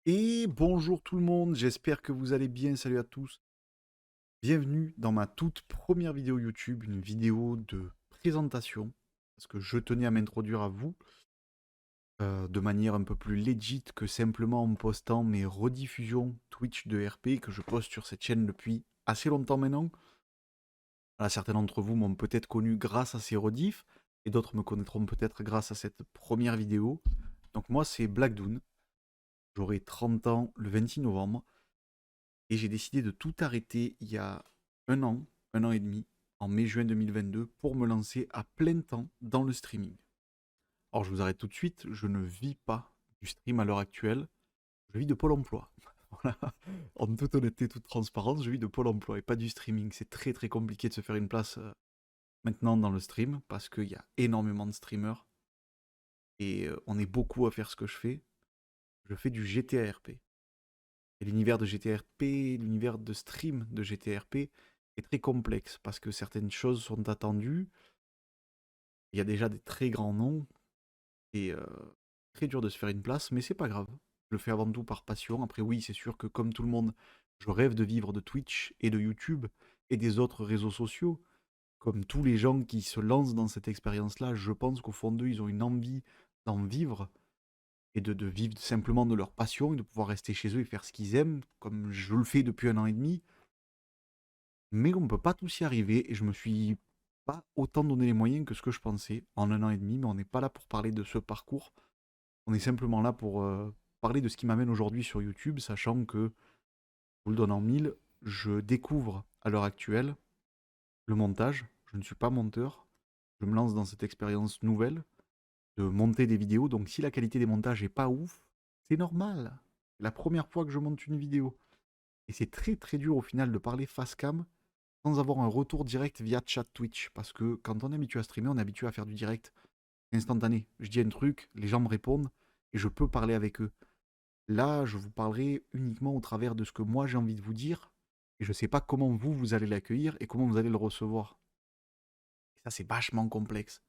Et bonjour tout le monde, j'espère que vous allez bien, salut à tous. Bienvenue dans ma toute première vidéo YouTube, une vidéo de présentation, parce que je tenais à m'introduire à vous de manière un peu plus legit que simplement en postant mes rediffusions Twitch de RP que je poste sur cette chaîne depuis assez longtemps maintenant. Voilà, certains d'entre vous m'ont peut-être connu grâce à ces rediffs, et d'autres me connaîtront peut-être grâce à cette première vidéo. Donc moi c'est Blackdoon, j'aurai 30 ans le 26 novembre. Et j'ai décidé de tout arrêter il y a un an et demi, en mai-juin 2022, pour me lancer à plein temps dans le streaming. Alors je vous arrête tout de suite, je ne vis pas du stream à l'heure actuelle, je vis de Pôle emploi. Voilà. En toute honnêteté, toute transparence, je vis de Pôle emploi et pas du streaming. C'est très très compliqué de se faire une place maintenant dans le stream parce qu'il y a énormément de streamers et on est beaucoup à faire ce que je fais. Je fais du GTA-RP. Et l'univers de GTRP, l'univers de stream de GTRP est très complexe parce que certaines choses sont attendues. Il y a déjà des très grands noms et très dur de se faire une place, mais c'est pas grave. Je le fais avant tout par passion. Après, oui, c'est sûr que comme tout le monde, je rêve de vivre de Twitch et de YouTube et des autres réseaux sociaux. Comme tous les gens qui se lancent dans cette expérience-là, je pense qu'au fond d'eux, ils ont une envie d'en vivre et de vivre simplement de leur passion et de pouvoir rester chez eux et faire ce qu'ils aiment, comme je le fais depuis un an et demi. Mais on ne peut pas tous y arriver et je me suis pas autant donné les moyens que ce que je pensais en un an et demi, mais on n'est pas là pour parler de ce parcours. On est simplement là pour parler de ce qui m'amène aujourd'hui sur YouTube, sachant que, je vous le donne en mille, je découvre à l'heure actuelle le montage. Je ne suis pas monteur. Je me lance dans cette expérience nouvelle de monter des vidéos. Donc si la qualité des montages est pas ouf, c'est normal. C'est la première fois que je monte une vidéo. Et c'est très très dur au final de parler face cam sans avoir un retour direct via chat Twitch. Parce que quand on est habitué à streamer, on est habitué à faire du direct instantané. Je dis un truc, les gens me répondent et je peux parler avec eux. Là, je vous parlerai uniquement au travers de ce que moi j'ai envie de vous dire et je ne sais pas comment vous, vous allez l'accueillir et comment vous allez le recevoir. Et ça, c'est vachement complexe.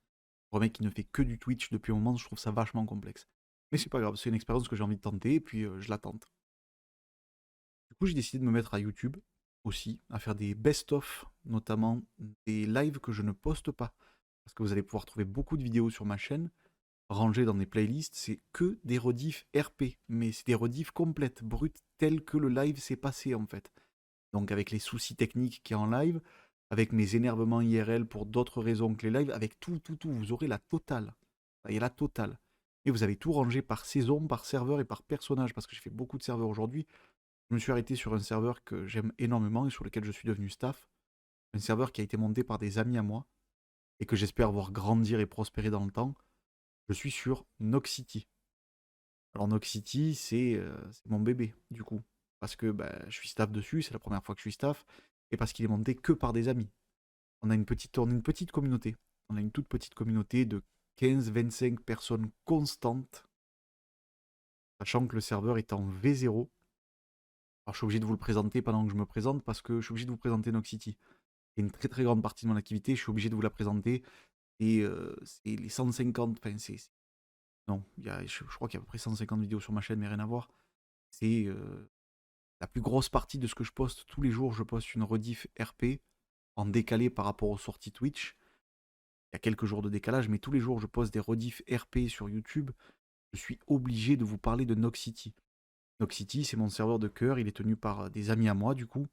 Pour un mec qui ne fait que du Twitch depuis un moment, je trouve ça vachement complexe. Mais c'est pas grave, c'est une expérience que j'ai envie de tenter et puis je la tente. Du coup, j'ai décidé de me mettre à YouTube aussi, à faire des best-of, notamment des lives que je ne poste pas. Parce que vous allez pouvoir trouver beaucoup de vidéos sur ma chaîne, rangées dans des playlists, c'est que des rediffs RP, mais c'est des rediffs complètes, brutes, telles que le live s'est passé en fait. Donc avec les soucis techniques qu'il y a en live, avec mes énervements IRL pour d'autres raisons que les lives, avec tout, vous aurez la totale. Il y a la totale. Et vous avez tout rangé par saison, par serveur et par personnage, parce que j'ai fait beaucoup de serveurs aujourd'hui. Je me suis arrêté sur un serveur que j'aime énormément et sur lequel je suis devenu staff. Un serveur qui a été monté par des amis à moi et que j'espère voir grandir et prospérer dans le temps. Je suis sur Noxity. Alors Noxity, c'est mon bébé, du coup. Parce que bah, je suis staff dessus, c'est la première fois que je suis staff, et parce qu'il est monté que par des amis. On a une petite communauté. On a une toute petite communauté de 15-25 personnes constantes, sachant que le serveur est en V0. Alors je suis obligé de vous le présenter pendant que je me présente, parce que je suis obligé de vous présenter Noxity. C'est une très très grande partie de mon activité, je suis obligé de vous la présenter. Et c'est les 150, enfin non, je crois qu'il y a à peu près 150 vidéos sur ma chaîne, mais rien à voir. C'est la plus grosse partie de ce que je poste tous les jours. Je poste une rediff RP en décalé par rapport aux sorties Twitch. Il y a quelques jours de décalage, mais tous les jours je poste des rediffs RP sur YouTube. Je suis obligé de vous parler de Noxity. Noxity, c'est mon serveur de cœur, il est tenu par des amis à moi du coup,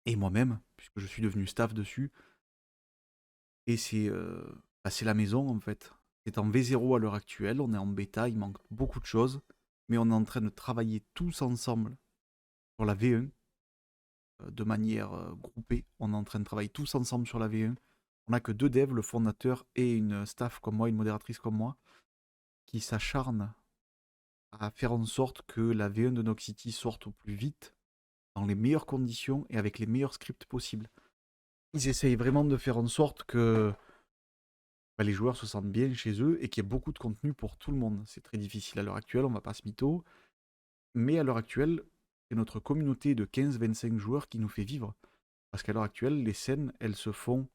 et moi-même, puisque je suis devenu staff dessus. Et c'est la maison en fait. C'est en V0 à l'heure actuelle, on est en bêta, il manque beaucoup de choses, mais on est en train de travailler tous ensemble sur la V1 de manière groupée. On est en train de travailler tous ensemble sur la V1. On n'a que deux devs, le fondateur et une staff comme moi, une modératrice comme moi, qui s'acharnent à faire en sorte que la V1 de Noxity sorte au plus vite, dans les meilleures conditions et avec les meilleurs scripts possibles. Ils essayent vraiment de faire en sorte que bah, les joueurs se sentent bien chez eux et qu'il y ait beaucoup de contenu pour tout le monde. C'est très difficile à l'heure actuelle, on va pas se mytho, mais à l'heure actuelle, c'est notre communauté de 15-25 joueurs qui nous fait vivre. Parce qu'à l'heure actuelle, les scènes, elles se font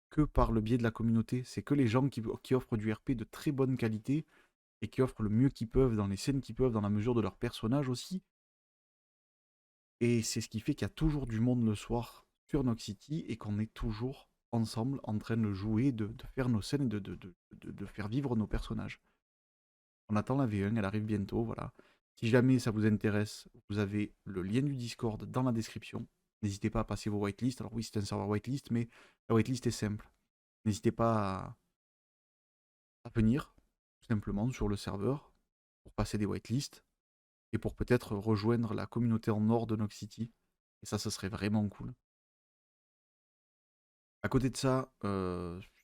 que par le biais de la communauté. C'est que les gens qui offrent du RP de très bonne qualité et qui offrent le mieux qu'ils peuvent dans les scènes qu'ils peuvent, dans la mesure de leur personnage aussi. Et c'est ce qui fait qu'il y a toujours du monde le soir sur Nox City et qu'on est toujours ensemble en train de jouer, de faire nos scènes et de faire vivre nos personnages. On attend la V1, elle arrive bientôt, voilà. Si jamais ça vous intéresse, vous avez le lien du Discord dans la description. N'hésitez pas à passer vos whitelists. Alors oui, c'est un serveur whitelist, mais la whitelist est simple. N'hésitez pas à venir, tout simplement, sur le serveur pour passer des whitelists et pour peut-être rejoindre la communauté en or de Nox City. Et ça, ce serait vraiment cool. À côté de ça,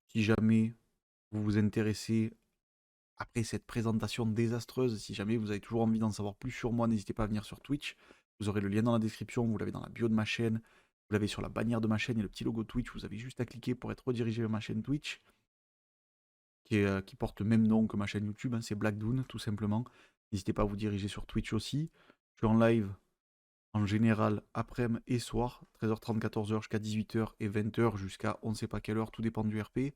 si jamais vous vous intéressez, après cette présentation désastreuse, si jamais vous avez toujours envie d'en savoir plus sur moi, n'hésitez pas à venir sur Twitch. Vous aurez le lien dans la description, vous l'avez dans la bio de ma chaîne, vous l'avez sur la bannière de ma chaîne et le petit logo Twitch. Vous avez juste à cliquer pour être redirigé vers ma chaîne Twitch, qui porte le même nom que ma chaîne YouTube, hein, c'est Blackdoon, tout simplement. N'hésitez pas à vous diriger sur Twitch aussi. Je suis en live en général après-midi et soir, 13h30, 14h jusqu'à 18h et 20h jusqu'à on ne sait pas quelle heure, tout dépend du RP.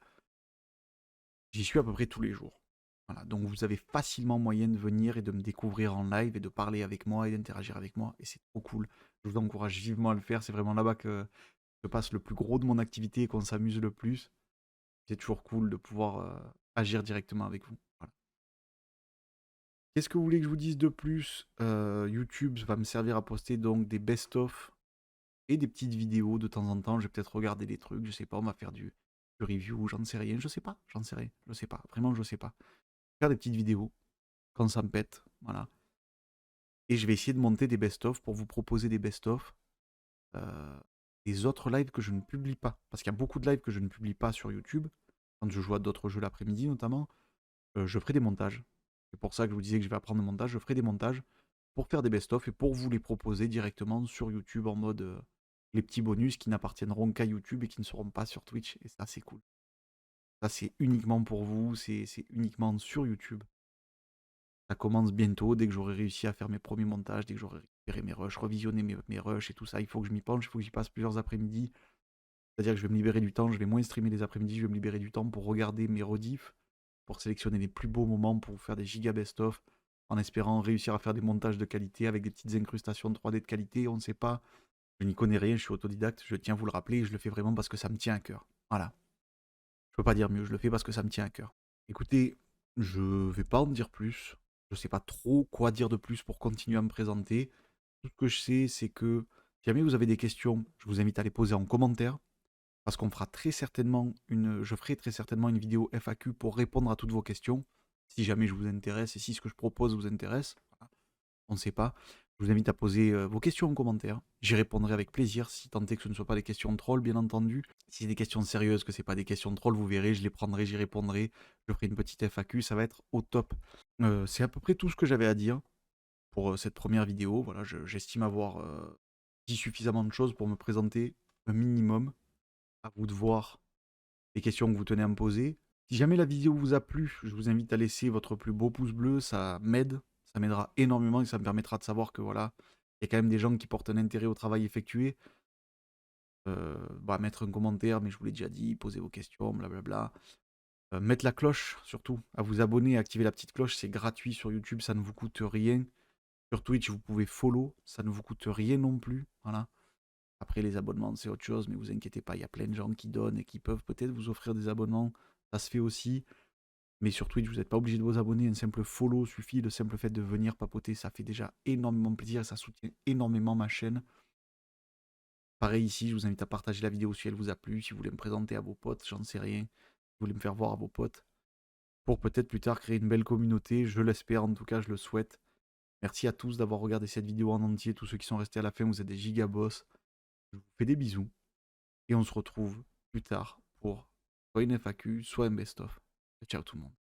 J'y suis à peu près tous les jours. Voilà, donc vous avez facilement moyen de venir et de me découvrir en live et de parler avec moi et d'interagir avec moi. Et c'est trop cool. Je vous encourage vivement à le faire. C'est vraiment là-bas que je passe le plus gros de mon activité et qu'on s'amuse le plus. C'est toujours cool de pouvoir agir directement avec vous. Voilà. Qu'est-ce que vous voulez que je vous dise de plus? YouTube va me servir à poster donc des best-of et des petites vidéos de temps en temps. Je vais peut-être regarder des trucs, je sais pas, on va faire du review, j'en sais rien, je sais pas, j'en sais rien, je sais pas, vraiment je sais pas. Faire des petites vidéos quand ça me pète, voilà. Et je vais essayer de monter des best-of pour vous proposer des best-of des autres lives que je ne publie pas. Parce qu'il y a beaucoup de lives que je ne publie pas sur YouTube. Quand je joue à d'autres jeux l'après-midi notamment, je ferai des montages. C'est pour ça que je vous disais que je vais apprendre le montage. Je ferai des montages pour faire des best-of et pour vous les proposer directement sur YouTube en mode les petits bonus qui n'appartiendront qu'à YouTube et qui ne seront pas sur Twitch. Et ça, c'est cool. Ça, c'est uniquement pour vous. C'est uniquement sur YouTube. Ça commence bientôt, dès que j'aurai réussi à faire mes premiers montages, dès que j'aurai récupéré mes rushs, revisionné mes rushs et tout ça, il faut que je m'y penche, il faut que j'y passe plusieurs après-midi. C'est-à-dire que je vais me libérer du temps, je vais moins streamer les après-midi, je vais me libérer du temps pour regarder mes rediffs, pour sélectionner les plus beaux moments, pour vous faire des giga best-of, en espérant réussir à faire des montages de qualité avec des petites incrustations de 3D de qualité, on ne sait pas. Je n'y connais rien, je suis autodidacte, je tiens à vous le rappeler, et je le fais vraiment parce que ça me tient à cœur. Voilà. Je peux pas dire mieux, je le fais parce que ça me tient à cœur. Écoutez, je vais pas en dire plus. Je sais pas trop quoi dire de plus pour continuer à me présenter. Tout ce que je sais, c'est que si jamais vous avez des questions, je vous invite à les poser en commentaire. Parce qu'on fera très certainement je ferai très certainement une vidéo FAQ pour répondre à toutes vos questions. Si jamais je vous intéresse et si ce que je propose vous intéresse. Voilà. On ne sait pas. Je vous invite à poser vos questions en commentaire. J'y répondrai avec plaisir, si tant est que ce ne soit pas des questions de troll, bien entendu. Si c'est des questions sérieuses, que ce n'est pas des questions de troll, vous verrez, je les prendrai, j'y répondrai. Je ferai une petite FAQ, ça va être au top. C'est à peu près tout ce que j'avais à dire pour cette première vidéo. Voilà, j'estime avoir dit suffisamment de choses pour me présenter un minimum. À vous de voir les questions que vous tenez à me poser. Si jamais la vidéo vous a plu, je vous invite à laisser votre plus beau pouce bleu, ça m'aide, ça m'aidera énormément et ça me permettra de savoir que voilà, il y a quand même des gens qui portent un intérêt au travail effectué. Mettre un commentaire, mais je vous l'ai déjà dit, poser vos questions, blablabla. Mettre la cloche, surtout, à vous abonner, activer la petite cloche, c'est gratuit sur YouTube, ça ne vous coûte rien. Sur Twitch, vous pouvez follow, ça ne vous coûte rien non plus, voilà. Après, les abonnements, c'est autre chose, mais vous inquiétez pas, il y a plein de gens qui donnent et qui peuvent peut-être vous offrir des abonnements. Ça se fait aussi. Mais sur Twitch, vous n'êtes pas obligé de vous abonner. Un simple follow suffit. Le simple fait de venir papoter, ça fait déjà énormément plaisir et ça soutient énormément ma chaîne. Pareil ici, je vous invite à partager la vidéo si elle vous a plu. Si vous voulez me présenter à vos potes, j'en sais rien. Si vous voulez me faire voir à vos potes. Pour peut-être plus tard créer une belle communauté. Je l'espère, en tout cas, je le souhaite. Merci à tous d'avoir regardé cette vidéo en entier. Tous ceux qui sont restés à la fin, vous êtes des gigaboss. Je vous fais des bisous. Et on se retrouve plus tard pour soit une FAQ, soit un best-of. Ciao tout le monde.